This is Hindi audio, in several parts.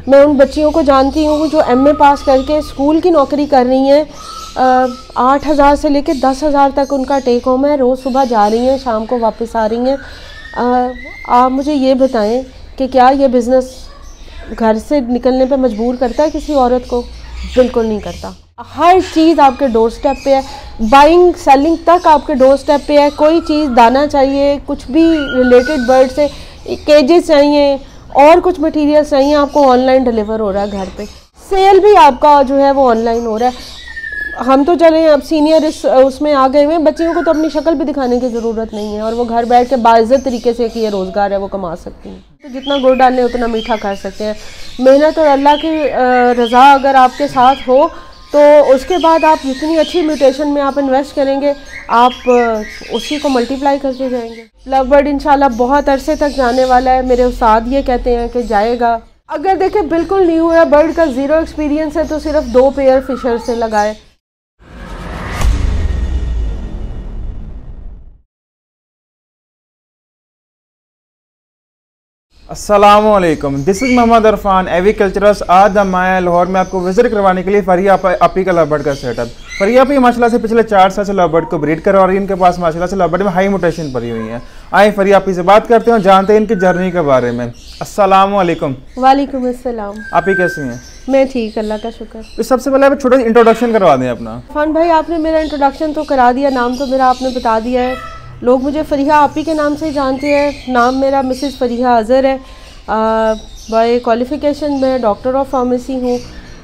मैं उन बच्चियों को जानती हूँ जो एमए पास करके स्कूल की नौकरी कर रही हैं। 8,000 से लेकर 10,000 तक उनका टेक होम है। रोज़ सुबह जा रही हैं, शाम को वापस आ रही हैं। आप मुझे ये बताएं कि क्या ये बिज़नेस घर से निकलने पे मजबूर करता है किसी औरत को? बिल्कुल नहीं करता। हर चीज़ आपके डोर स्टेप पे है, बाइंग सेलिंग तक आपके डोर स्टेप पे है। कोई चीज़ दाना चाहिए, कुछ भी रिलेटेड बर्ड से केजेस चाहिए और कुछ मटेरियल चाहिए, आपको ऑनलाइन डिलीवर हो रहा है घर पे। सेल भी आपका जो है वो ऑनलाइन हो रहा है। हम तो चले अब सीनियर इस उसमें आ गए हुए हैं, बच्चियों को तो अपनी शक्ल भी दिखाने की ज़रूरत नहीं है और वो घर बैठ के बाइज़्ज़त तरीके से कि ये रोज़गार है वो कमा सकती हैं। तो जितना गुड़ डालें उतना मीठा कर सकते हैं। मेहनत और अल्लाह की रज़ा अगर आपके साथ हो तो उसके बाद आप जितनी अच्छी म्यूटेशन में आप इन्वेस्ट करेंगे, आप उसी को मल्टीप्लाई करते जाएंगे। लव बर्ड इंशाल्लाह बहुत अरसे तक जाने वाला है। मेरे उस्ताद ये कहते हैं कि जाएगा। अगर देखें बिल्कुल न्यू है, बर्ड का ज़ीरो एक्सपीरियंस है, तो सिर्फ 2 पेयर फिशर से लगाए। अस्सलामुअलैकुम, दिस इज़ मोहम्मद अरफान एग्रीकल्चरस। आज हम आए लाहौर में आपको विजिट करवाने के लिए फरिया आपी का लव बर्ड का सेटअप। फरिया आपी माशाल्लाह से पिछले 4 साल से लव बर्ड को ब्रीड करवा रही है। इनके पास माशाल्लाह से लव बर्ड में हाई म्यूटेशन भरी हुई है। आए फरिया आपी से बात करते हैं और जानते हैं इनकी जर्नी के बारे में। अस्सलामुअलैकुम। वालेकुम अस्सलाम। आप ही कैसी हैं? मैं ठीक, अल्लाह का शुक्र। तो सबसे पहले आप छोटा इंट्रोडक्शन करवा दें अपना। अरफान भाई, आपने मेरा इंट्रोडक्शन तो करा दिया, नाम तो मेरा आपने बता दिया है। लोग मुझे फरीहा आपी के नाम से ही जानते हैं। नाम मेरा मिसेस फरीहा अज़हर है। बाय क्वालिफ़िकेशन मैं डॉक्टर ऑफ फार्मेसी हूँ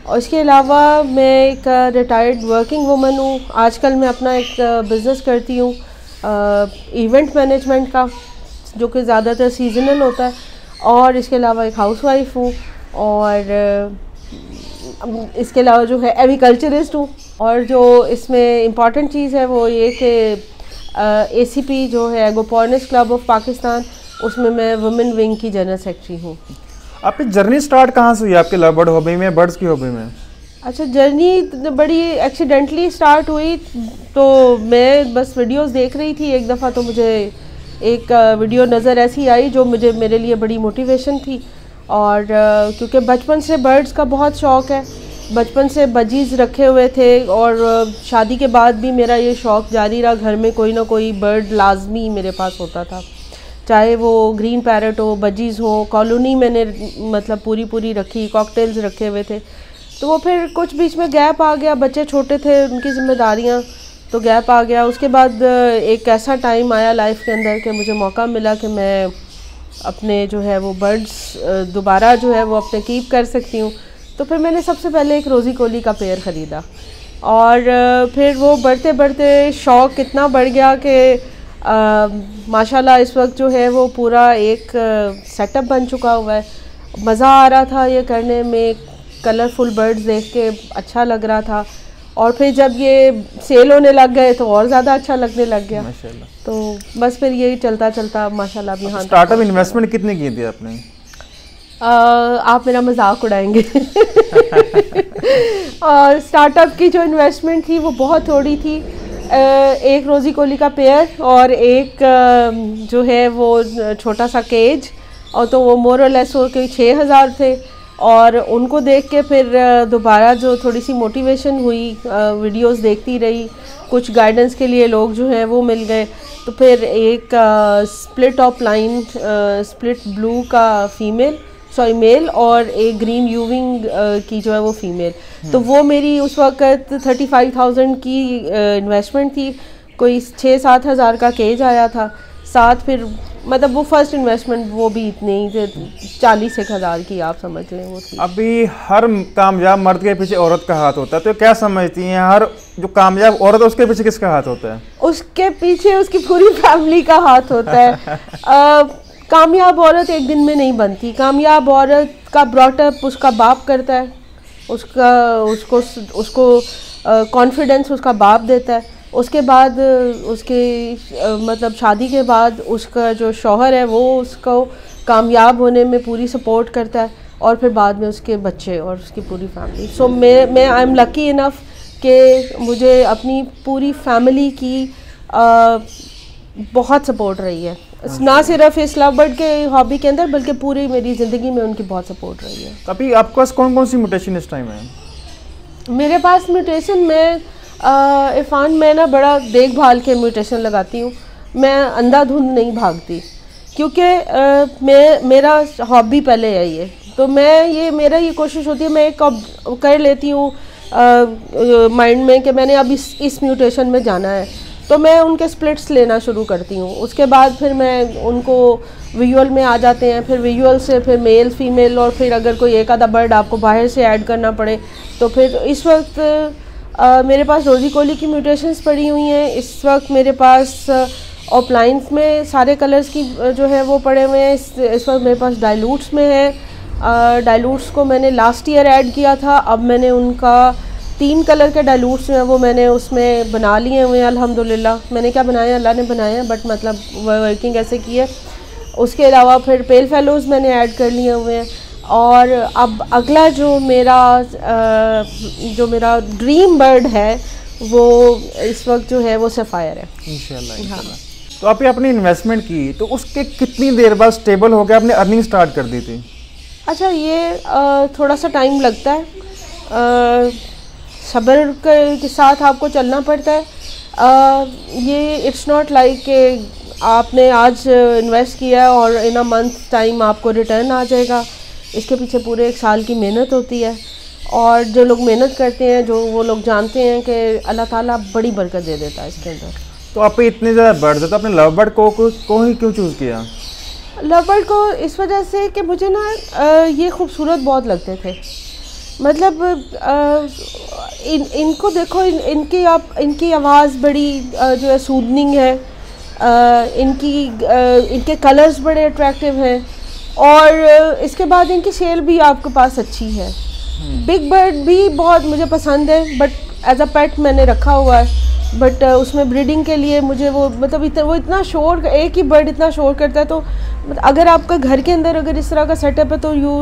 और इसके अलावा मैं एक रिटायर्ड वर्किंग वुमन हूँ। आजकल मैं अपना एक बिज़नेस करती हूँ इवेंट मैनेजमेंट का, जो कि ज़्यादातर सीजनल होता है। और इसके अलावा एक हाउसवाइफ हूँ और इसके अलावा जो है एग्रीकल्चरिस्ट हूँ। और जो इसमें इम्पॉर्टेंट चीज़ है वो ये कि ACP जो है एगोपोर्निस क्लब ऑफ पाकिस्तान, उसमें मैं वुमेन विंग की जनरल सेक्रेटरी हूँ। आपकी जर्नी स्टार्ट कहाँ से हुई आपके लव बर्ड हॉबी में, बर्ड्स की हॉबी में? अच्छा, जर्नी बड़ी एक्सीडेंटली स्टार्ट हुई। तो मैं बस वीडियोस देख रही थी, एक दफ़ा तो मुझे एक वीडियो नज़र ऐसी आई जो मेरे लिए बड़ी मोटिवेशन थी। और क्योंकि बचपन से बर्ड्स का बहुत शौक़ है, बचपन से बजीज़ रखे हुए थे और शादी के बाद भी मेरा ये शौक़ जारी रहा। घर में कोई ना कोई बर्ड लाजमी मेरे पास होता था, चाहे वो ग्रीन पैरट हो, बजीज़ हो। कॉलोनी मैंने मतलब पूरी रखी, कॉकटेल्स रखे हुए थे। तो वो फिर कुछ बीच में गैप आ गया, बच्चे छोटे थे, उनकी ज़िम्मेदारियाँ, तो गैप आ गया। उसके बाद एक ऐसा टाइम आया लाइफ के अंदर कि मुझे मौका मिला कि मैं अपने जो है वो बर्ड्स दोबारा जो है वो अपने कीप कर सकती हूँ। तो फिर मैंने सबसे पहले एक रोज़ी कोली का पेयर ख़रीदा और फिर वो बढ़ते बढ़ते शौक़ इतना बढ़ गया कि माशाल्लाह इस वक्त जो है वो पूरा एक सेटअप बन चुका हुआ है। मज़ा आ रहा था ये करने में, कलरफुल बर्ड्स देख के अच्छा लग रहा था। और फिर जब ये सेल होने लग गए तो और ज़्यादा अच्छा लगने लग गया माशाल्लाह। तो बस फिर यही चलता चलता माशाल्लाह अभी। हाँ, स्टार्टअप इन्वेस्टमेंट कितनी की थी आपने? आप मेरा मजाक उड़ाएंगे। और स्टार्टअप की जो इन्वेस्टमेंट थी वो बहुत थोड़ी थी। एक रोज़ी कोली का पेयर और एक जो है वो छोटा सा केज, और तो वो मोर और लेस हो के 6,000 थे। और उनको देख के फिर दोबारा जो थोड़ी सी मोटिवेशन हुई, वीडियोस देखती रही, कुछ गाइडेंस के लिए लोग जो हैं वो मिल गए। तो फिर एक split of line split blue का मेल और एक ग्रीन यूविंग की जो है वो फीमेल। तो वो मेरी उस वक़्त 35,000 की इन्वेस्टमेंट थी। कोई 6-7 हज़ार का केज आया था साथ। फिर मतलब वो फर्स्ट इन्वेस्टमेंट वो भी इतनी ही थे, 40 हज़ार की आप समझ लें वो थी। अभी हर कामयाब मर्द के पीछे औरत का हाथ होता है, तो क्या समझती हैं हर जो कामयाब औरत है उसके पीछे किसका हाथ होता है? उसके पीछे उसकी पूरी फैमिली का हाथ होता है। कामयाब औरत एक दिन में नहीं बनती। कामयाब औरत का ब्रॉटअप उसका बाप करता है, उसको कॉन्फिडेंस उसका बाप देता है। उसके बाद उसके मतलब शादी के बाद उसका जो शौहर है वो उसको कामयाब होने में पूरी सपोर्ट करता है, और फिर बाद में उसके बच्चे और उसकी पूरी फैमिली। सो मैं आई एम लकी इनफ कि मुझे अपनी पूरी फैमिली की बहुत सपोर्ट रही है। ना सिर्फ इस लव बर्ड के हॉबी के अंदर बल्कि पूरी मेरी ज़िंदगी में उनकी बहुत सपोर्ट रही है। अभी आपके पास कौन कौन सी म्यूटेशन इस टाइम है? मेरे पास म्यूटेशन में इरफान, मैं ना बड़ा देखभाल के म्यूटेशन लगाती हूँ। मैं अंधाधुंध नहीं भागती क्योंकि मेरा हॉबी पहले है ये, तो मेरा ये कोशिश होती है, मैं एक कर लेती हूँ माइंड में कि मैंने अब इस म्यूटेशन में जाना है, तो मैं उनके स्प्लिट्स लेना शुरू करती हूँ। उसके बाद फिर मैं उनको विजुअल में आ जाते हैं, फिर विजुअल से फिर मेल फीमेल, और फिर अगर कोई एक आधा बर्ड आपको बाहर से ऐड करना पड़े तो फिर इस वक्त मेरे पास रोजी कोली की म्यूटेशंस पड़ी हुई हैं। इस वक्त मेरे पास ऑफलाइंस में सारे कलर्स की जो है वो पड़े हुए हैं। इस वक्त मेरे पास डाइल्यूट्स में है। डाइल्यूट्स को मैंने लास्ट ईयर ऐड किया था, अब मैंने उनका 3 कलर के डाइल्यूट्स जो हैं वो मैंने उसमें बना लिए हुए हैं अल्हम्दुलिल्लाह। मैंने क्या बनाया, अल्लाह ने बनाया, बट मतलब वर्किंग ऐसे की है। उसके अलावा फिर पेल फेलोज़ मैंने ऐड कर लिए हुए हैं। और अब अगला जो मेरा ड्रीम बर्ड है वो इस वक्त जो है वो सफ़ायर है इंशाल्लाह। हाँ। तो आपने अपनी इन्वेस्टमेंट की तो उसके कितनी देर बाद स्टेबल हो गया, आपने अर्निंग स्टार्ट कर दी थी? अच्छा, ये थोड़ा सा टाइम लगता है, सब्र के साथ आपको चलना पड़ता है। ये इट्स नॉट लाइक कि आपने आज इन्वेस्ट किया और इन अ मंथ टाइम आपको रिटर्न आ जाएगा। इसके पीछे पूरे 1 साल की मेहनत होती है, और जो लोग मेहनत करते हैं वो लोग जानते हैं कि अल्लाह ताला बड़ी बरकत दे देता है इसके अंदर। तो आप पे इतने ज़्यादा बर्ड्स हैं, तो आपने लव बर्ड को ही क्यों चूज़ किया? लव बर्ड को इस वजह से कि मुझे ना ये खूबसूरत बहुत लगते थे। मतलब इनको देखो, इनकी आवाज़ बड़ी जो है सूदनिंग है, इनके कलर्स बड़े अट्रैक्टिव हैं, और इसके बाद इनकी सेल भी आपके पास अच्छी है। बिग बर्ड भी बहुत मुझे पसंद है, बट एज अ पेट मैंने रखा हुआ है, बट उसमें ब्रीडिंग के लिए मुझे वो इतना शोर, एक ही बर्ड इतना शोर करता है, तो अगर आपका घर के अंदर अगर इस तरह का सेटअप है तो you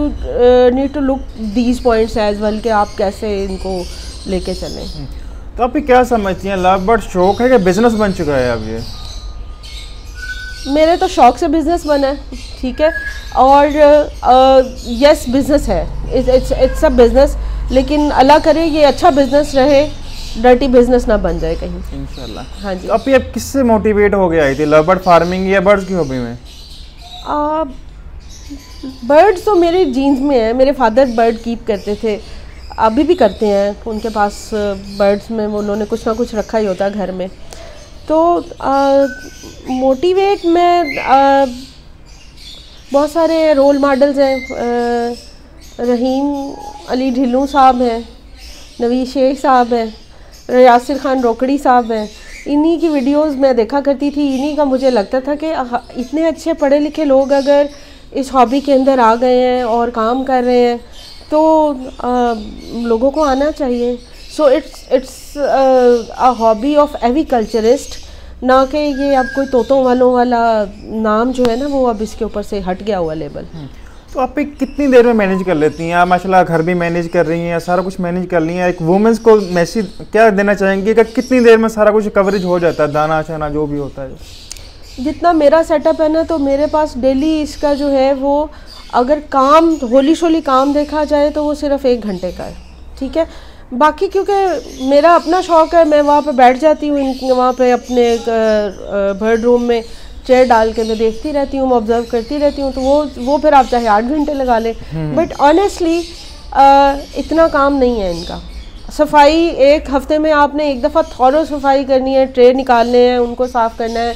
need to look these points as well कि आप कैसे इनको लेके चलें। तो आप क्या समझती हैं, लव बर्ड शौक है कि बिजनेस बन चुका है अब ये? मेरे तो शौक से बिज़नेस बना है, ठीक है, और यस बिज़नेस है, इट्स अ बिज़नेस, लेकिन अल्लाह करे ये अच्छा बिज़नेस रहे, डर्टी बिज़नेस ना बन जाए कहीं, इंशाल्लाह। हाँ जी। तो आप किससे मोटिवेट हो गए आई थी, लव बर्ड फार्मिंग या बर्ड्स की हॉबी में? बर्ड्स तो मेरे जीन्स में है। मेरे फादर बर्ड कीप करते थे, अभी भी करते हैं, उनके पास बर्ड्स में उन्होंने कुछ ना कुछ रखा ही होता है घर में। तो मोटिवेट में बहुत सारे रोल मॉडल्स हैं। रहीम अली ढिल्लों साहब हैं, नवीद शेख साहब हैं, यासिर खान रोकड़ी साहब हैं। इन्हीं की वीडियोस मैं देखा करती थी। इन्हीं का मुझे लगता था कि इतने अच्छे पढ़े लिखे लोग अगर इस हॉबी के अंदर आ गए हैं और काम कर रहे हैं तो लोगों को आना चाहिए। So it's a hobby of aviculturist, ना कि ये अब कोई तोतों वालों वाला नाम जो है ना वो अब इसके ऊपर से हट गया हुआ लेबल। तो आप कितनी देर में मैनेज कर लेती हैं? आप माशाल्लाह घर भी मैनेज कर रही हैं, सारा कुछ मैनेज कर रही हैं। एक वुमेंस को मैसेज क्या देना चाहेंगे कि कितनी देर में सारा कुछ कवरेज हो जाता है, दाना चाना जो भी होता है? जितना मेरा सेटअप है ना, तो मेरे पास डेली इसका जो है वो अगर काम होली शोली काम देखा जाए तो वो सिर्फ 1 घंटे का है, ठीक है। बाकी क्योंकि मेरा अपना शौक़ है, मैं वहाँ पे बैठ जाती हूँ, वहाँ पे अपने बर्ड रूम में चेयर डाल के मैं देखती रहती हूँ, ऑब्जर्व करती रहती हूँ। तो वो फिर आप चाहे 8 घंटे लगा लें, बट ऑनेस्टली इतना काम नहीं है इनका। सफाई 1 हफ्ते में आपने 1 दफ़ा थॉरो सफाई करनी है, ट्रे निकालने हैं, उनको साफ़ करना है।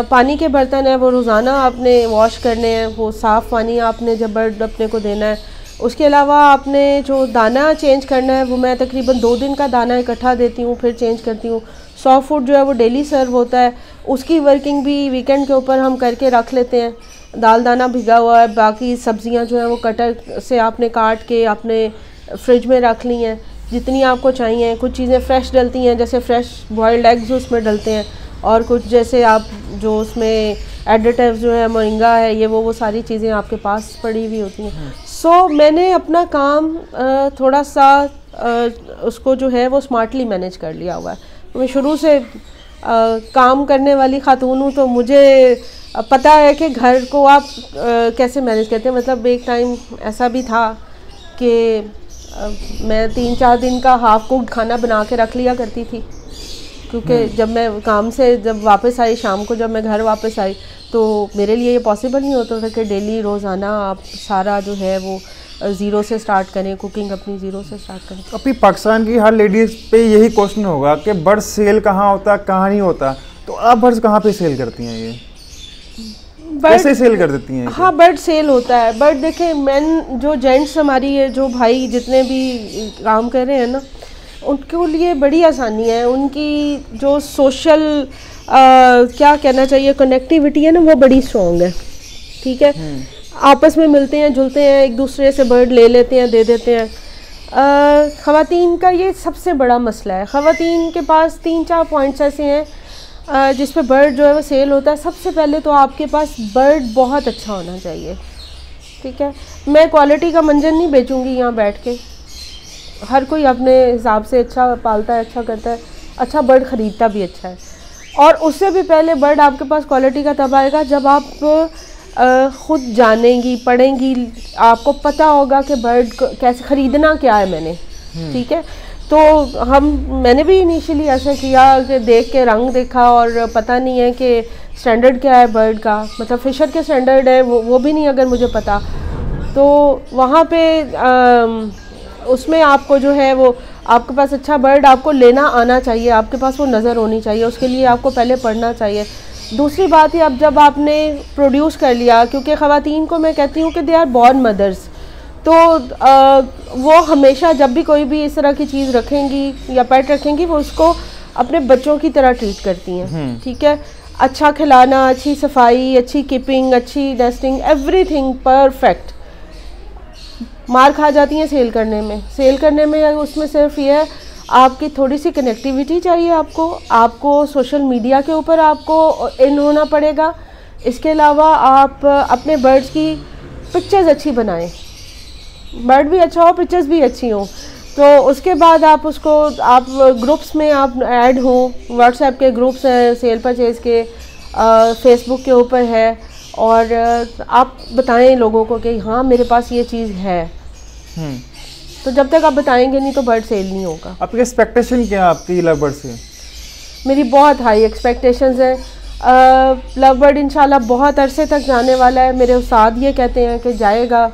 पानी के बर्तन है वो रोज़ाना आपने वॉश करने हैं, वो साफ़ पानी आपने जब बर्ड अपने को देना है। उसके अलावा आपने जो दाना चेंज करना है वो मैं तकरीबन 2 दिन का दाना इकट्ठा देती हूँ, फिर चेंज करती हूँ। सॉफ्ट फूड जो है वो डेली सर्व होता है, उसकी वर्किंग भी वीकेंड के ऊपर हम करके रख लेते हैं। दाल दाना भिगा हुआ है, बाकी सब्जियां जो हैं वो कटर से आपने काट के आपने फ्रिज में रख ली हैं जितनी आपको चाहिए। कुछ चीज़ें फ़्रेश डलती हैं, जैसे फ़्रेश बॉयल्ड एग्स उसमें डलते हैं, और कुछ जैसे आप जो उसमें एडिटिव्स जो है मोरिंगा है ये वो सारी चीज़ें आपके पास पड़ी हुई होती हैं। सो मैंने अपना काम थोड़ा सा उसको जो है वो स्मार्टली मैनेज कर लिया हुआ है। मैं शुरू से काम करने वाली खातून हूँ, तो मुझे पता है कि घर को आप कैसे मैनेज करते हैं। मतलब एक टाइम ऐसा भी था कि मैं 3-4 दिन का हाफ कुक्ड खाना बना के रख लिया करती थी, क्योंकि जब मैं काम से जब वापस आई, शाम को जब मैं घर वापस आई, तो मेरे लिए ये पॉसिबल नहीं होता था कि डेली रोज़ाना आप सारा जो है वो ज़ीरो से स्टार्ट करें, कुकिंग अपनी ज़ीरो से स्टार्ट करें। अभी पाकिस्तान की हर लेडीज़ पे यही क्वेश्चन होगा कि बर्ड सेल कहाँ होता, कहाँ नहीं होता, तो आप बर्ड्स कहाँ पे सेल करती हैं? ये कैसे सेल कर देती हैं? हाँ, बर्ड सेल होता है। बर्ड देखें, मैन जो जेंट्स हमारी है, जो भाई जितने भी काम कर रहे हैं ना, उनके लिए बड़ी आसानी है। उनकी जो सोशल क्या कहना चाहिए, कनेक्टिविटी है ना, वो बड़ी स्ट्रॉन्ग है। ठीक है, आपस में मिलते हैं, जुलते हैं, एक दूसरे से बर्ड ले लेते हैं, दे देते हैं। ख़वातीन का ये सबसे बड़ा मसला है। ख़वातीन के पास 3-4 पॉइंट्स ऐसे हैं जिस पे बर्ड जो है वो सेल होता है। सबसे पहले तो आपके पास बर्ड बहुत अच्छा होना चाहिए। ठीक है, मैं क्वालिटी का मंजन नहीं बेचूंगी यहाँ बैठ के। हर कोई अपने हिसाब से अच्छा पालता है, अच्छा करता है, अच्छा बर्ड ख़रीदता भी अच्छा है। और उससे भी पहले बर्ड आपके पास क्वालिटी का तब आएगा जब आप ख़ुद जानेंगी, पढ़ेंगी, आपको पता होगा कि बर्ड कैसे ख़रीदना क्या है मैंने। ठीक है, तो मैंने भी इनिशियली ऐसा किया कि देख के रंग देखा और पता नहीं है कि स्टैंडर्ड क्या है बर्ड का, मतलब फ़िशर के स्टैंडर्ड है वो भी नहीं अगर मुझे पता, तो वहाँ पे उसमें आपको जो है वो आपके पास अच्छा बर्ड आपको लेना आना चाहिए, आपके पास वो नज़र होनी चाहिए, उसके लिए आपको पहले पढ़ना चाहिए। दूसरी बात है, अब जब आपने प्रोड्यूस कर लिया, क्योंकि ख़वातीन को मैं कहती हूँ कि दे आर बॉर्न मदर्स, तो वो हमेशा जब भी कोई भी इस तरह की चीज़ रखेंगी या पेट रखेंगी, वो उसको अपने बच्चों की तरह ट्रीट करती हैं। ठीक है, अच्छा खिलाना, अच्छी सफाई, अच्छी कीपिंग, अच्छी नेस्टिंग, एवरीथिंग परफेक्ट। मार खा जाती हैं सेल करने में उसमें सिर्फ ये है, आपकी थोड़ी सी कनेक्टिविटी चाहिए, आपको सोशल मीडिया के ऊपर आपको इन होना पड़ेगा। इसके अलावा आप अपने बर्ड्स की पिक्चर्स अच्छी बनाएं, बर्ड भी अच्छा हो, पिक्चर्स भी अच्छी हो, तो उसके बाद आप ग्रुप्स में आप ऐड हो। व्हाट्सएप के ग्रुप्स हैं सेल परचेज़ के, फेसबुक के ऊपर है, और आप बताएं लोगों को कि हाँ मेरे पास ये चीज़ है। तो जब तक आप बताएंगे नहीं तो बर्ड सेल नहीं होगा। आपकी एक्सपेक्टेशन क्या है आपकी लव बर्ड से? मेरी बहुत हाई एक्सपेक्टेशंस हैं। लव बर्ड इंशाल्लाह बहुत अरसे तक जाने वाला है। मेरे उस्ताद ये कहते हैं कि जाएगा।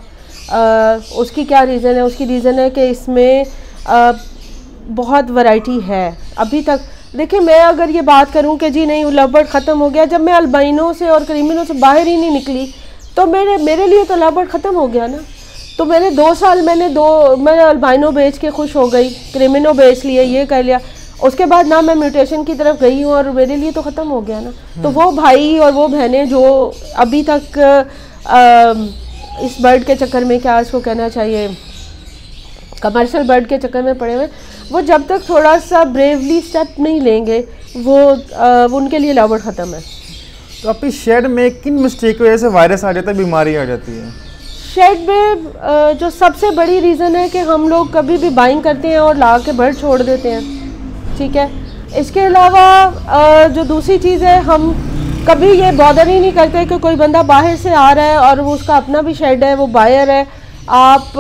उसकी क्या रीज़न है? उसकी रीज़न है कि इसमें बहुत वैरायटी है। अभी तक देखिए, मैं अगर ये बात करूं कि जी नहीं लव बर्ड ख़त्म हो गया, जब मैं अल्बाइनो से और क्रिमिनो से बाहर ही नहीं निकली तो मेरे लिए तो लव बर्ड ख़त्म हो गया ना। तो मैंने 2 साल मैं अल्बाइनो बेच के खुश हो गई, क्रिमिनो बेच लिए, ये कर लिया, उसके बाद ना मैं म्यूटेशन की तरफ गई हूँ और मेरे लिए तो ख़त्म हो गया ना। तो वो भाई और वो बहनें जो अभी तक इस बर्ड के चक्कर में, क्या इसको कहना चाहिए, कमर्शियल बर्ड के चक्कर में पड़े हुए, वो जब तक थोड़ा सा ब्रेवली स्टेप नहीं लेंगे वो उनके लिए लव बर्ड ख़त्म है। तो आपकी शेड में किन मिस्टेक की वजह से वायरस आ जाता है, बीमारी आ जाती है? शेड में जो सबसे बड़ी रीज़न है कि हम लोग कभी भी बाइंग करते हैं और ला के बर्ड छोड़ देते हैं। ठीक है, इसके अलावा जो दूसरी चीज़ है, हम कभी ये बॉदर ही नहीं करते कि कोई बंदा बाहर से आ रहा है और वो उसका अपना भी शेड है, वो बायर है, आप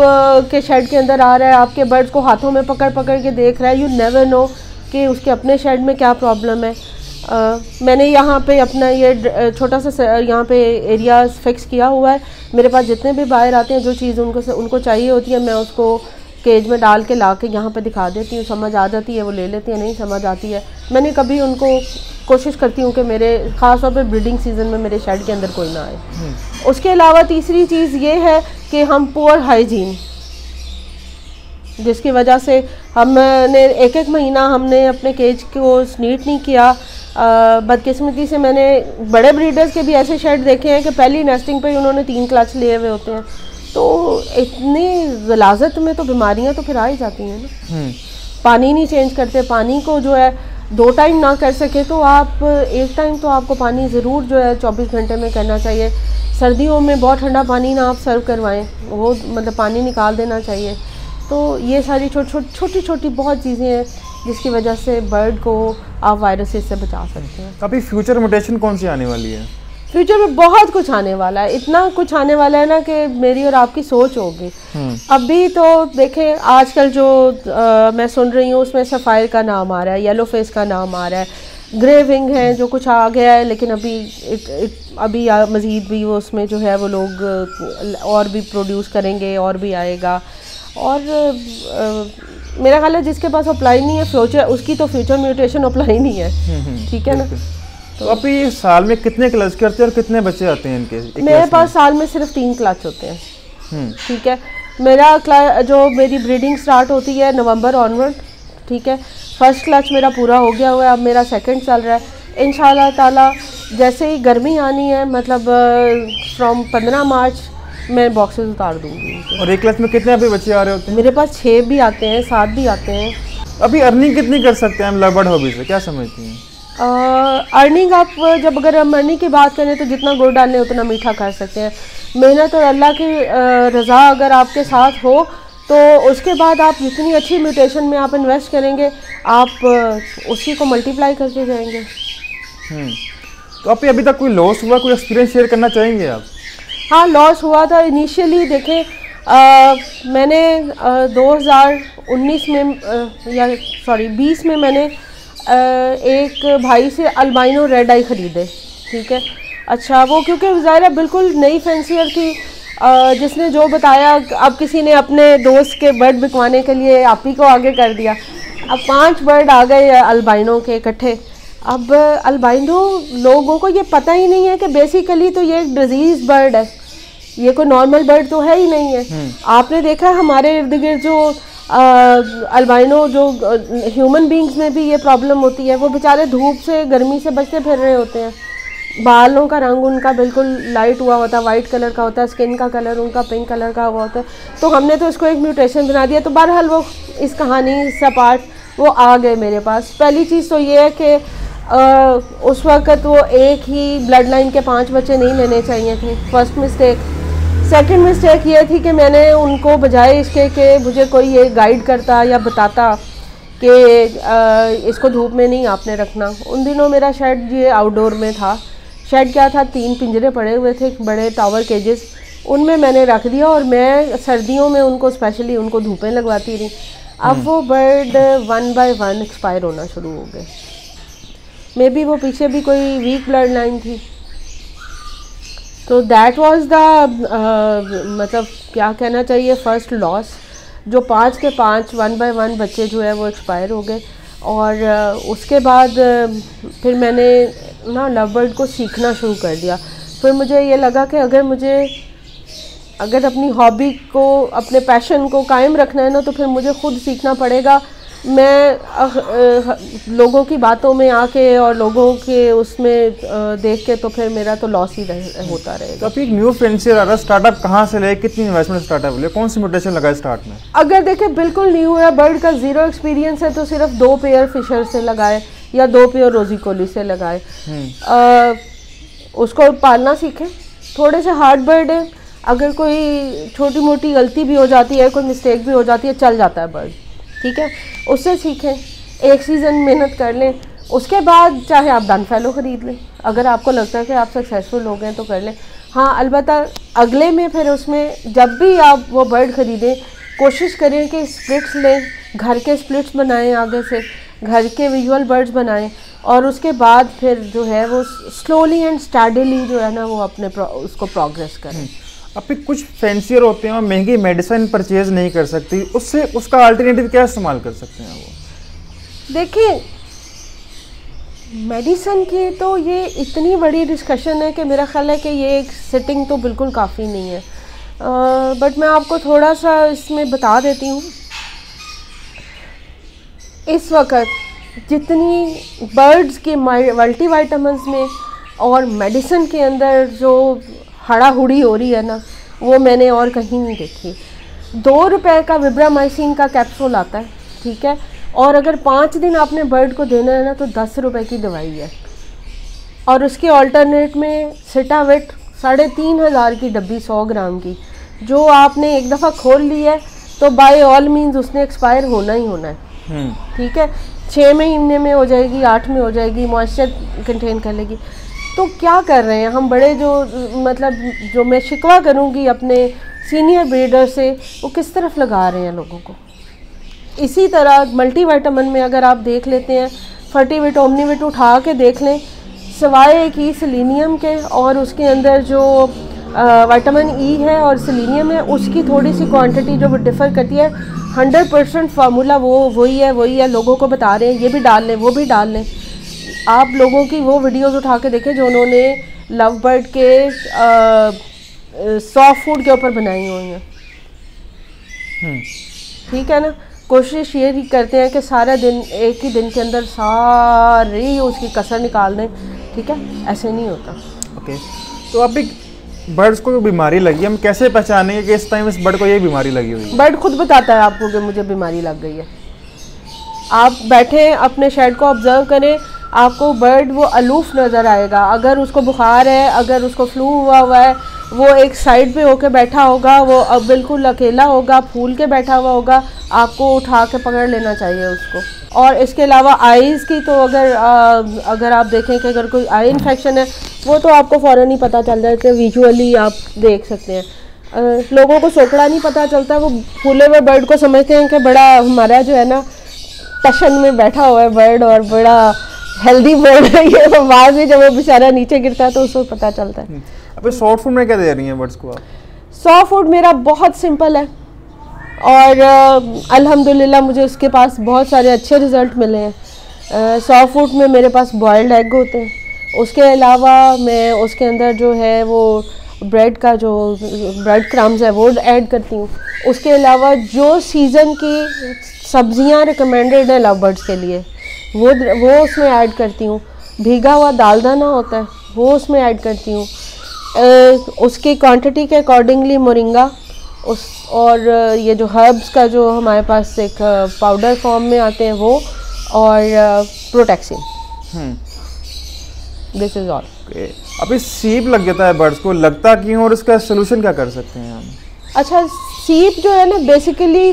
के शेड के अंदर आ रहा है, आपके बर्ड्स को हाथों में पकड़ पकड़ के देख रहा है। यू नेवर नो कि उसके अपने शेड में क्या प्रॉब्लम है। मैंने यहाँ पे अपना ये छोटा सा यहाँ पे एरिया फिक्स किया हुआ है। मेरे पास जितने भी बाहर आते हैं, जो चीज़ उनको चाहिए होती है, मैं उसको केज में डाल के ला के यहाँ पर दिखा देती हूँ। समझ आ जाती है वो ले लेती है, नहीं समझ आती है मैंने कभी उनको कोशिश करती हूँ कि मेरे ख़ास तौर पे ब्रीडिंग सीज़न में मेरे शेड के अंदर कोई ना आए। उसके अलावा तीसरी चीज़ ये है कि हम पुअर हाइजीन, जिसकी वजह से हमने एक महीना हमने अपने केज को नीट नहीं किया। बदकिस्मती से मैंने बड़े ब्रीडर्स के भी ऐसे शेड देखे हैं कि पहली नेस्टिंग पे उन्होंने 3 क्लच लिए हुए होते हैं। तो इतनी गलाजत में तो बीमारियां तो फिर आ ही जाती हैं ना। पानी नहीं चेंज करते, पानी को जो है 2 टाइम ना कर सके तो आप 1 टाइम तो आपको पानी ज़रूर जो है 24 घंटे में करना चाहिए। सर्दियों में बहुत ठंडा पानी ना आप सर्व करवाएं, वो मतलब पानी निकाल देना चाहिए। तो ये सारी छोटी छोटी बहुत चीज़ें हैं। जिसकी वजह से बर्ड को आप वायरसेस से बचा सकते हैं। अभी फ्यूचर म्यूटेशन कौन सी आने वाली है? फ्यूचर में बहुत कुछ आने वाला है, इतना कुछ आने वाला है ना कि मेरी और आपकी सोच होगी। अभी तो देखें आजकल जो मैं सुन रही हूँ उसमें सफ़ायर का नाम आ रहा है, येलो फेस का नाम आ रहा है, ग्रे विंग है जो कुछ आ गया है, लेकिन अभी मज़ीद भी वो उसमें जो है वो लोग और भी प्रोड्यूस करेंगे और भी आएगा। और मेरा ख्याल है जिसके पास अप्लाई नहीं है फ्यूचर, उसकी तो फ्यूचर म्यूटेशन अप्लाई नहीं है। ठीक है ना। तो अभी साल में कितने क्लच करते हैं और कितने बच्चे आते हैं इनके? मेरे पास साल में सिर्फ 3 क्लच होते हैं। ठीक है, मेरी ब्रीडिंग स्टार्ट होती है नवंबर ऑनवर्ड। ठीक है, फर्स्ट क्लच मेरा पूरा हो गया हुआ है, अब मेरा सेकंड चल रहा है। इंशाल्लाह ताला जैसे ही गर्मी आनी है, मतलब फ्रॉम 15 मार्च मैं बॉक्सेस उतार दूंगी। और एक क्लच में कितने अभी बच्चे आ रहे होते हैं? मेरे पास 6 भी आते हैं, 7 भी आते हैं। अभी अर्निंग कितनी कर सकते हैं हम लव बर्ड हॉबी से, क्या समझती हैं? अर्निंग आप अगर हम अर्निंग की बात करें तो जितना गुड़ डालें उतना मीठा कर सकते हैं। मेहनत और अल्लाह की रज़ा अगर आपके साथ हो तो उसके बाद आप जितनी अच्छी म्यूटेशन में आप इन्वेस्ट करेंगे, आप उसी को मल्टीप्लाई करते जाएंगे। तो आप अभी तक कोई लॉस हुआ, कोई एक्सपीरियंस शेयर करना चाहेंगे आप? हाँ, लॉस हुआ था इनिशियली। देखें मैंने 2019 में या 20 में मैंने एक भाई से अल्बाइनो रेड आई ख़रीदे। ठीक है, अच्छा वो क्योंकि ज़ाहिर बिल्कुल नई फैंसियर थी, जिसने जो बताया, अब किसी ने अपने दोस्त के बर्ड बिकवाने के लिए आप ही को आगे कर दिया। अब 5 बर्ड आ गए अल्बाइनो के इकट्ठे। अब अल्बाइनो लोगों को ये पता ही नहीं है कि बेसिकली तो ये एक डिजीज़ बर्ड है, ये कोई नॉर्मल बर्ड तो है ही नहीं है। आपने देखा हमारे इर्द गिर्द जो अल्बाइनो जो ह्यूमन बींग्स में भी ये प्रॉब्लम होती है, वो बेचारे धूप से गर्मी से बचते फिर रहे होते हैं, बालों का रंग उनका बिल्कुल लाइट हुआ होता है, वाइट कलर का होता है, स्किन का कलर उनका पिंक कलर का हुआ होता है। तो हमने तो इसको एक म्यूटेशन बना दिया। तो बहरहाल वो इस कहानी से पार्ट वो आ गए मेरे पास। पहली चीज़ तो ये है कि उस वक़्त वो एक ही ब्लड लाइन के 5 बच्चे नहीं लेने चाहिए थे, फर्स्ट मिस्टेक। सेकंड मिस्टेक ये थी कि मैंने उनको बजाय इसके कि मुझे कोई ये गाइड करता या बताता कि इसको धूप में नहीं आपने रखना। उन दिनों मेरा शेड ये आउटडोर में था। शेड क्या था, 3 पिंजरे पड़े हुए थे, बड़े टावर केजेस, उनमें मैंने रख दिया और मैं सर्दियों में उनको स्पेशली उनको धूपें लगवाती रही। अब वो बर्ड 1 बाय 1 एक्सपायर होना शुरू हो गए। मे बी वो पीछे भी कोई वीक ब्लड लाइन थी। तो दैट वाज द मतलब क्या कहना चाहिए फर्स्ट लॉस, जो 5 के 5 1 बाय 1 बच्चे जो है वो एक्सपायर हो गए। और उसके बाद फिर मैंने ना लव बर्ड को सीखना शुरू कर दिया। फिर मुझे ये लगा कि अगर अपनी हॉबी को, अपने पैशन को कायम रखना है ना, तो फिर मुझे खुद सीखना पड़ेगा। मैं लोगों की बातों में आके और लोगों के उसमें देख के तो फिर मेरा तो लॉस ही होता रहेगा। तो अभी एक न्यू फैंसियर आ रहा है, स्टार्टअप कहाँ से ले, कितनी इन्वेस्टमेंट स्टार्टअप ले, कौन सी म्यूटेशन लगा स्टार्ट में? अगर देखें बिल्कुल न्यू है, बर्ड का 0 एक्सपीरियंस है, तो सिर्फ 2 पेयर फिशर से लगाए या 2 पेयर रोजी कोली से लगाए। उसको पालना सीखें। थोड़े से हार्ड बर्ड है, अगर कोई छोटी मोटी गलती भी हो जाती है, कोई मिस्टेक भी हो जाती है, चल जाता है बर्ड। ठीक है, उससे सीखें, एक सीज़न मेहनत कर लें, उसके बाद चाहे आप डन फैलो ख़रीद लें। अगर आपको लगता है कि आप सक्सेसफुल हो गए तो कर लें। हाँ, अलबत्ता अगले में फिर उसमें जब भी आप वो बर्ड ख़रीदें, कोशिश करें कि स्प्लिट्स लें, घर के स्प्लिट्स बनाएं, आगे से घर के विजुअल बर्ड्स बनाएं, और उसके बाद फिर जो है वो स्लोली एंड स्टडीली जो है ना वो अपने उसको प्रोग्रेस करें। अभी कुछ फैंसियर होते हैं और महंगी मेडिसिन परचेज नहीं कर सकती, उससे उसका अल्टरनेटिव क्या इस्तेमाल कर सकते हैं वो? देखिए, मेडिसिन की तो ये इतनी बड़ी डिस्कशन है कि मेरा ख्याल है कि ये एक सिटिंग तो बिल्कुल काफ़ी नहीं है। बट मैं आपको थोड़ा सा इसमें बता देती हूँ। इस वक्त जितनी बर्ड्स के मल्टीविटामिन्स में और मेडिसिन के अंदर जो हड़ाहुड़ी हो रही है ना, वो मैंने और कहीं नहीं देखी। 2 रुपए का विब्रामाइसिन का कैप्सूल आता है, ठीक है, और अगर 5 दिन आपने बर्ड को देना है ना तो 10 रुपए की दवाई है। और उसके ऑल्टरनेट में सिटाविट 3500 की डब्बी 100 ग्राम की, जो आपने एक दफ़ा खोल ली है तो बाय ऑल मीन्स उसने एक्सपायर होना ही होना है। ठीक है, 6 महीने में हो जाएगी, 8 में हो जाएगी, मॉइस्चर कंटेन कर लेगी। तो क्या कर रहे हैं हम बड़े, जो मतलब जो मैं शिकवा करूँगी अपने सीनियर ब्रीडर से, वो किस तरफ लगा रहे हैं लोगों को। इसी तरह मल्टीविटामिन में अगर आप देख लेते हैं, फर्टिविट ओमनीविट उठा के देख लें, सिवाय एक ही सेलेनियम के, और उसके अंदर जो विटामिन ई है और सेलेनियम है, उसकी थोड़ी सी क्वांटिटी जो डिफ़र करती है। 100% फार्मूला वही है, लोगों को बता रहे हैं ये भी डाल लें, वो भी डाल लें। आप लोगों की वो वीडियोस उठा के देखें जो उन्होंने लव बर्ड के सॉफ्ट फूड के ऊपर बनाई हुई हैं। ठीक है ना, कोशिश ये ही करते हैं कि सारा दिन एक ही दिन के अंदर सारी उसकी कसर निकाल दें। ठीक है, ऐसे नहीं होता। ओके, तो आप एक बर्ड्स को बीमारी लगी, हम कैसे पहचानेंगे कि इस टाइम इस बर्ड को ये बीमारी लगी हुई है? बर्ड खुद बताता है आपको कि मुझे बीमारी लग गई है। आप बैठे अपने शेड को ऑब्जर्व करें, आपको बर्ड वो अलूफ नज़र आएगा। अगर उसको बुखार है, अगर उसको फ्लू हुआ है, वो एक साइड पे होके बैठा होगा, वो अब बिल्कुल अकेला होगा, फूल के बैठा हुआ होगा, आपको उठा के पकड़ लेना चाहिए उसको। और इसके अलावा आईज़ की तो अगर आप देखें कि अगर कोई आई इन्फेक्शन है, वो तो आपको फ़ौरन ही पता चल जाता है, विजुअली आप देख सकते हैं। लोगों को सोकड़ा नहीं पता चलता, वो फूले हुए बर्ड को समझते हैं कि बड़ा हमारा जो है ना टशन में बैठा हुआ है बर्ड और बड़ा हेल्दी बर्ड है ये, तो बाद में जब वो बेचारा नीचे गिरता है तो उसको पता चलता है। अभी सॉफ्ट फूड में क्या दे रही हैं बर्ड्स को आप? सॉफ्ट फूड मेरा बहुत सिंपल है और अल्हम्दुलिल्लाह मुझे उसके पास बहुत सारे अच्छे रिज़ल्ट मिले हैं। सॉफ्ट फूड में मेरे पास बॉयल्ड एग होते हैं, उसके अलावा मैं उसके अंदर जो है वो ब्रेड का जो ब्रेड क्रम्स है वो ऐड करती हूँ। उसके अलावा जो सीज़न की सब्ज़ियाँ रिकमेंडेड है लव बर्ड्स के लिए वो उसमें ऐड करती हूँ। भीगा हुआ दाल दाना होता है वो उसमें ऐड करती हूँ। उसकी क्वांटिटी के अकॉर्डिंगली मोरिंगा और ये जो हर्ब्स का जो हमारे पास एक पाउडर फॉर्म में आते हैं वो, और प्रोटेक्सिन। This is all. अभी सीप लग जाता है बर्ड्स को, लगता क्यों और इसका सोल्यूशन क्या कर सकते हैं हम? अच्छा, सीप जो है ना बेसिकली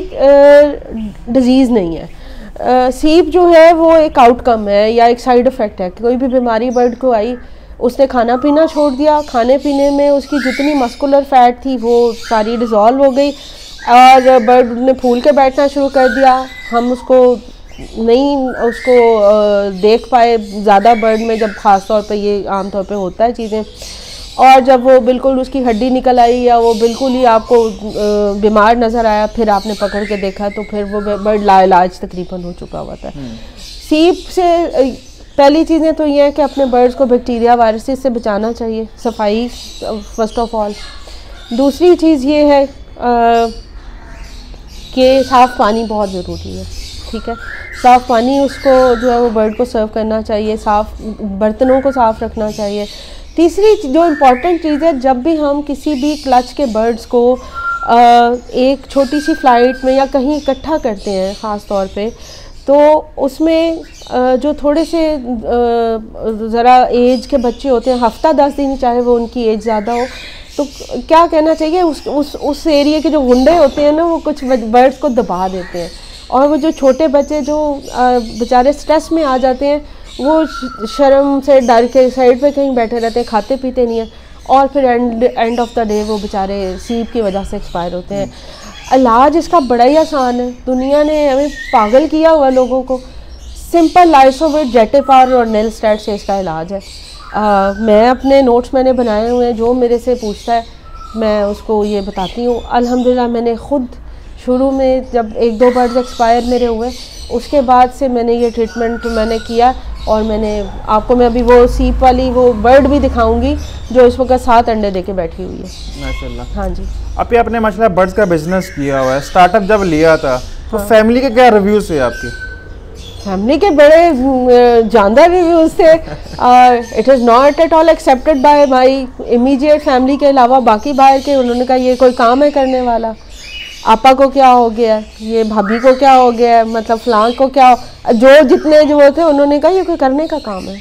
डिजीज़ नहीं है। सीप जो है वो एक आउटकम है या एक साइड इफ़ेक्ट है। कोई भी बीमारी बर्ड को आई, उसने खाना पीना छोड़ दिया, खाने पीने में उसकी जितनी मस्कुलर फैट थी वो सारी डिज़ोल्व हो गई और बर्ड ने फूल के बैठना शुरू कर दिया। हम उसको देख पाए ज़्यादा बर्ड में, जब ख़ास तौर पे ये आम तौर पे होता है चीज़ें, और जब वो बिल्कुल उसकी हड्डी निकल आई या वो बिल्कुल ही आपको बीमार नज़र आया, फिर आपने पकड़ के देखा तो फिर वो बर्ड लाइलाज तकरीबन हो चुका हुआ था। सीप से पहली चीज़ें तो ये है कि अपने बर्ड्स को बैक्टीरिया वायरसेस से बचाना चाहिए, सफाई फर्स्ट ऑफ ऑल। दूसरी चीज़ ये है कि साफ़ पानी बहुत ज़रूरी है। ठीक है, साफ़ पानी उसको जो है वो बर्ड को सर्व करना चाहिए, साफ़ बर्तनों को साफ़ रखना चाहिए। तीसरी जो इम्पॉर्टेंट चीज़ है, जब भी हम किसी भी क्लच के बर्ड्स को एक छोटी सी फ़्लाइट में या कहीं इकट्ठा करते हैं ख़ास तौर पे, तो उसमें जो थोड़े से ज़रा एज के बच्चे होते हैं, हफ्ता 10 दिन चाहे वो उनकी एज ज़्यादा हो, तो क्या कहना चाहिए, उस एरिया के जो गुंडे होते हैं ना, वो कुछ बर्ड्स को दबा देते हैं और वो जो छोटे बच्चे जो बेचारे स्ट्रेस में आ जाते हैं, वो शर्म से डर के साइड पे कहीं बैठे रहते हैं, खाते पीते नहीं हैं, और फिर एंड ऑफ द डे वो बेचारे सीप की वजह से एक्सपायर होते हैं। इलाज इसका बड़ा ही आसान है। दुनिया ने हमें पागल किया हुआ लोगों को। सिंपल लाइसोविट, जेटेपार और नेलस्टैट से इसका इलाज है। मैं अपने नोट्स मैंने बनाए हुए हैं, जो मेरे से पूछता है मैं उसको ये बताती हूँ। अल्हम्दुलिल्लाह मैंने ख़ुद शुरू में जब 1-2 बर्ड्स एक्सपायर मेरे हुए, उसके बाद से मैंने ये ट्रीटमेंट मैंने किया, और मैंने आपको मैं अभी वो सीप वाली वो बर्ड भी दिखाऊंगी जो इस वक्त 7 अंडे देके बैठी हुई है माशाल्लाह। हाँ जी। अब ये आपने माशाल्लाह बर्ड्स का बिजनेस किया हुआ है, स्टार्टअप जब लिया था तो फैमिली के क्या रिव्यूज़ थे आपके? फैमिली के बड़े जानदार रिव्यूज़ थे। It is not at all accepted by my immediate family के अलावा बाकी बाहर के। उन्होंने कहा ये कोई काम है करने वाला, आपा को क्या हो गया, ये भाभी को क्या हो गया, मतलब फलां को क्या जो जितने जो थे उन्होंने कहा ये कोई करने का काम है।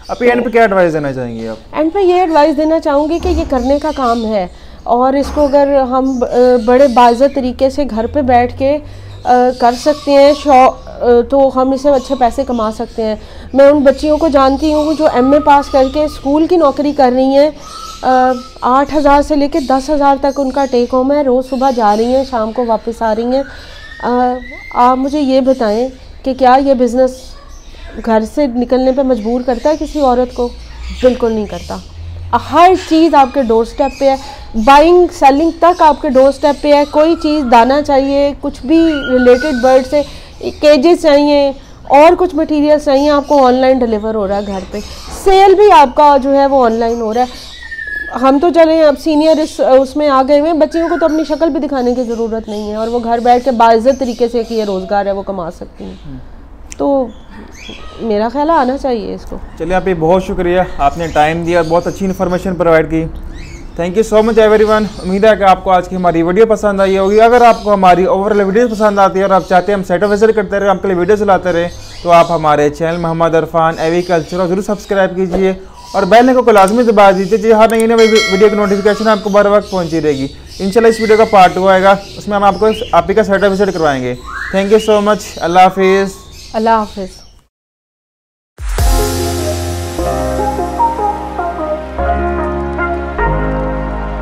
अब एंड पे क्या एडवाइस देना चाहेंगे आप? एंड पे ये एडवाइस देना चाहूँगी कि ये करने का काम है, और इसको अगर हम बड़े बाज़ तरीके से घर पे बैठ के कर सकते हैं, तो हम इससे अच्छे पैसे कमा सकते हैं। मैं उन बच्चियों को जानती हूँ जो MA पास करके स्कूल की नौकरी कर रही हैं, 8,000 से लेकर 10,000 तक उनका टेक होम है। रोज़ सुबह जा रही हैं, शाम को वापस आ रही हैं। आप मुझे ये बताएं कि क्या ये बिज़नेस घर से निकलने पे मजबूर करता है किसी औरत को? बिल्कुल नहीं करता। हर चीज़ आपके डोर स्टेप पे है, बाइंग सेलिंग तक आपके डोर स्टेप पे है। कोई चीज़ दाना चाहिए, कुछ भी रिलेटेड बर्ड से केजेस चाहिए और कुछ मटेरियल चाहिए, आपको ऑनलाइन डिलीवर हो रहा है घर पे। सेल भी आपका जो है वो ऑनलाइन हो रहा है। हम तो चले अब सीनियर उसमें आ गए हुए हैं, बच्चियों को तो अपनी शक्ल भी दिखाने की ज़रूरत नहीं है और वो घर बैठ के बाइज़्ज़त तरीके से कि ये रोज़गार है वो कमा सकती हैं। तो मेरा ख्याल आना चाहिए इसको। चलिए आप, ये बहुत शुक्रिया, आपने टाइम दिया, बहुत अच्छी इन्फॉर्मेशन प्रोवाइड की। Thank you so much everyone. उम्मीद है कि आपको आज की हमारी वीडियो पसंद आई होगी। अगर आपको हमारी ओवरऑल वीडियो पसंद आती है और आप चाहते हैं हम सेटअप विजिट करते रहे, आपके लिए वीडियो चलाते रहे, तो आप हमारे चैनल मोहम्मद इरफान एग्रीकल्चर जरूर सब्सक्राइब कीजिए और बेल आइकन को लाजमी दबा दीजिए, जी हर नई वीडियो की नोटिफिकेशन आपको बर वक्त पहुँची रहेगी। इंशाल्लाह इस वीडियो का पार्ट 2 आएगा, उसमें हम आपको आप ही का सेटअप विजिट करवाएंगे। Thank you so much. अल्लाह हाफिज़। अल्लाह हाफिज़।